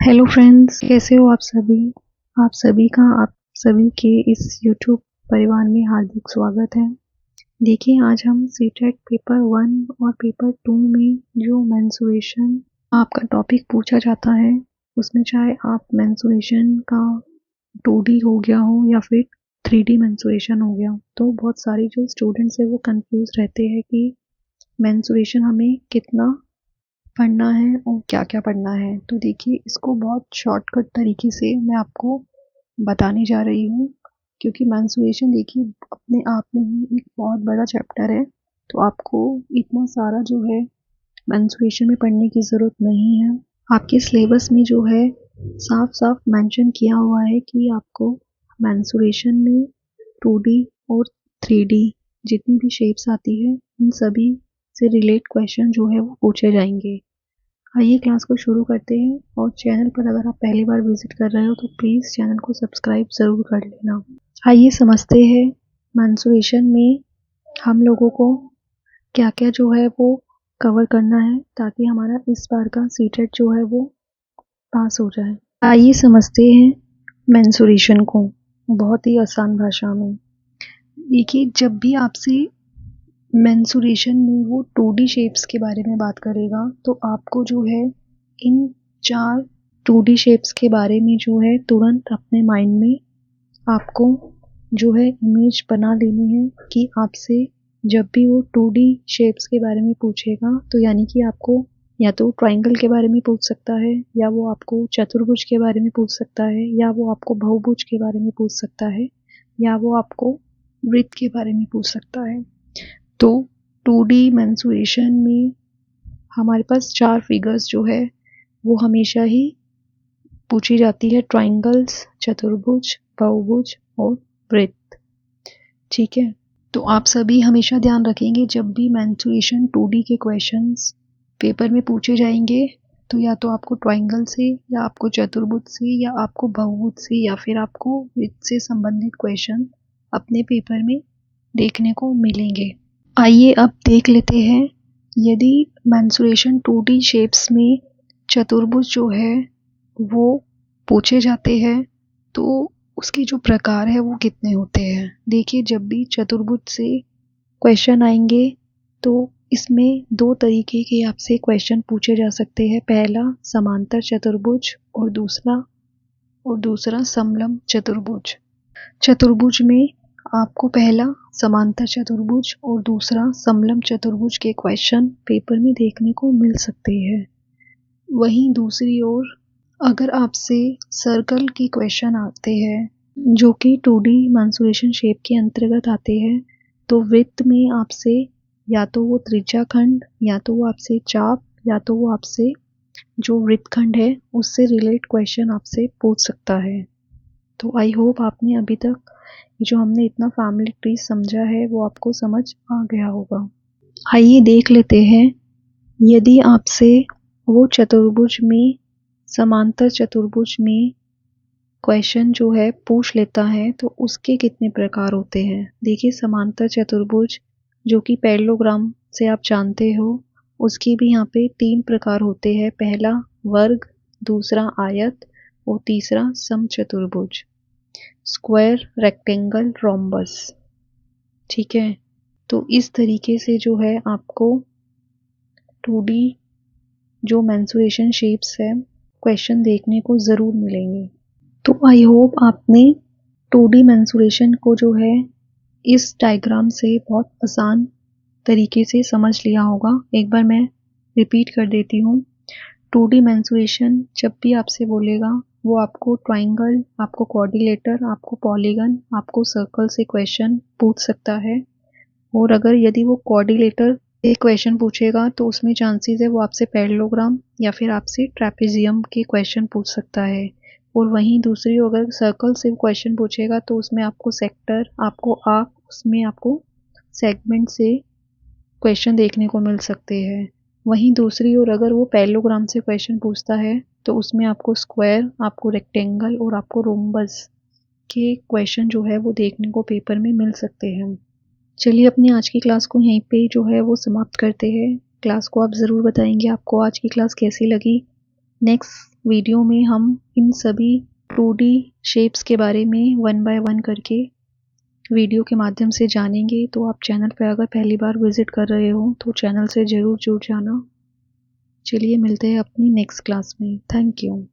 Hello friends, कैसे हो आप सभी। आप सभी के इस यूट्यूब परिवार में हार्दिक स्वागत है। देखिए, आज हम सीटेट पेपर 1 और पेपर 2 में जो मेंस्ट्रुएशन आपका टॉपिक पूछा जाता है, उसमें चाहे आप मेंस्ट्रुएशन का 2D हो गया हो या फिर 3D मेंस्ट्रुएशन हो गया, तो बहुत सारे जो स्टूडेंट्स है वो कंफ्यूज रहते हैं कि मेंस्ट्रुएशन हमें कितना पढ़ना है और क्या-क्या पढ़ना है। तो देखिए, इसको बहुत शॉर्टकट तरीके से मैं आपको बताने जा रही हूँ, क्योंकि मेंस्ट्रुएशन देखिए अपने आप में ही एक बहुत बड़ा चैप्टर है। तो आपको इतना सारा जो है मेंस्ट्रुएशन में पढ़ने की ज़रूरत नहीं है। आपके सिलेबस में जो है साफ-साफ मेंशन किया हुआ है कि आपको मेंस्ट्रुएशन में 2D और 3D जितनी भी शेप्स आती है, उन सभी से रिलेट क्वेश्चन जो है वो पूछे जाएंगे। आइए क्लास को शुरू करते हैं। और चैनल पर अगर आप पहली बार विजिट कर रहे हो तो प्लीज़ चैनल को सब्सक्राइब ज़रूर कर लेना। आइए समझते हैं मेंस्ट्रुएशन में हम लोगों को क्या क्या जो है वो कवर करना है, ताकि हमारा इस बार का सीटेट जो है वो पास हो जाए। आइए समझते हैं मेंस्ट्रुएशन को बहुत ही आसान भाषा में। देखिए, जब भी आपसे मेंस्ट्रुएशन में वो 2D शेप्स के बारे में बात करेगा, तो आपको जो है इन 4 2D शेप्स के बारे में जो है तुरंत अपने माइंड में आपको जो है इमेज बना लेनी है कि आपसे जब भी वो 2D शेप्स के बारे में पूछेगा, तो यानी कि आपको या तो ट्रायंगल के बारे में पूछ सकता है, या वो आपको चतुर्भुज के बारे में पूछ सकता है, या वो आपको बहुभुज के बारे में पूछ सकता है, या वो आपको वृत्त के बारे में पूछ सकता है। तो 2D मेंस्ट्रुएशन में हमारे पास 4 फिगर्स जो है वो हमेशा ही पूछी जाती है, ट्रायंगल्स, चतुर्भुज, बहुभुज और वृत्त। ठीक है, तो आप सभी हमेशा ध्यान रखेंगे जब भी मेंस्ट्रुएशन 2D के क्वेश्चंस पेपर में पूछे जाएंगे, तो या तो आपको ट्रायंगल से, या आपको चतुर्भुज से, या आपको बहुभुज से, या फिर आपको वृत्त से संबंधित क्वेश्चन अपने पेपर में देखने को मिलेंगे। आइए अब देख लेते हैं, यदि मेंस्ट्रुएशन 2D शेप्स में चतुर्भुज जो है वो पूछे जाते हैं, तो उसके जो प्रकार है वो कितने होते हैं। देखिए, जब भी चतुर्भुज से क्वेश्चन आएंगे तो इसमें 2 तरीके के आपसे क्वेश्चन पूछे जा सकते हैं। पहला समांतर चतुर्भुज और दूसरा समलंब चतुर्भुज। चतुर्भुज में आपको पहला समांतर चतुर्भुज और दूसरा समलंब चतुर्भुज के क्वेश्चन पेपर में देखने को मिल सकते हैं। वहीं दूसरी ओर अगर आपसे सर्कल के क्वेश्चन आते हैं, जो कि 2D मेंस्ट्रुएशन शेप के अंतर्गत आते हैं, तो वृत्त में आपसे या तो वो त्रिज्याखंड, या तो वो आपसे चाप, या तो वो आपसे जो वृत्तखंड है उससे रिलेट क्वेश्चन आपसे पूछ सकता है। तो आई होप आपने अभी तक जो हमने इतना फैमिली ट्री समझा है वो आपको समझ आ गया होगा। आइए देख लेते हैं, यदि आपसे वो चतुर्भुज में, समांतर चतुर्भुज में क्वेश्चन जो है पूछ लेता है, तो उसके कितने प्रकार होते हैं। देखिए, समांतर चतुर्भुज जो कि पैरेललोग्राम से आप जानते हो, उसके भी यहाँ पे 3 प्रकार होते हैं। पहला वर्ग, दूसरा आयत और तीसरा समचतुर्भुज, स्क्वायर, रेक्टेंगल, रोम्बस। ठीक है, तो इस तरीके से जो है आपको 2D जो मेंस्ट्रुएशन शेप्स है क्वेश्चन देखने को ज़रूर मिलेंगे। तो आई होप आपने 2D मेंस्ट्रुएशन को जो है इस डायग्राम से बहुत आसान तरीके से समझ लिया होगा। एक बार मैं रिपीट कर देती हूँ। 2D मेंस्ट्रुएशन जब भी आपसे बोलेगा, वो आपको ट्रायंगल, आपको क्वाड्रिलेटर, आपको पॉलीगन, आपको सर्कल से क्वेश्चन पूछ सकता है। और अगर यदि वो क्वाड्रिलेटर एक क्वेश्चन पूछेगा, तो उसमें चांसेस है वो आपसे पैरेललोग्राम या फिर आपसे ट्रेपेजियम के क्वेश्चन पूछ सकता है। और वहीं दूसरी अगर सर्कल से क्वेश्चन पूछेगा, तो उसमें आपको सेक्टर, आपको आर्क, उसमें आपको सेगमेंट से क्वेश्चन देखने को मिल सकते हैं। वहीं दूसरी ओर अगर वो पैरेललोग्राम से क्वेश्चन पूछता है, तो उसमें आपको स्क्वायर, आपको रेक्टेंगल और आपको रोम्बस के क्वेश्चन जो है वो देखने को पेपर में मिल सकते हैं। चलिए, अपनी आज की क्लास को यहीं पे जो है वो समाप्त करते हैं। क्लास को आप ज़रूर बताएंगे आपको आज की क्लास कैसी लगी। नेक्स्ट वीडियो में हम इन सभी 2D शेप्स के बारे में 1 बाय 1 करके वीडियो के माध्यम से जानेंगे। तो आप चैनल पर अगर पहली बार विजिट कर रहे हो तो चैनल से ज़रूर जुड़ जाना। चलिए मिलते हैं अपनी नेक्स्ट क्लास में। Thank you.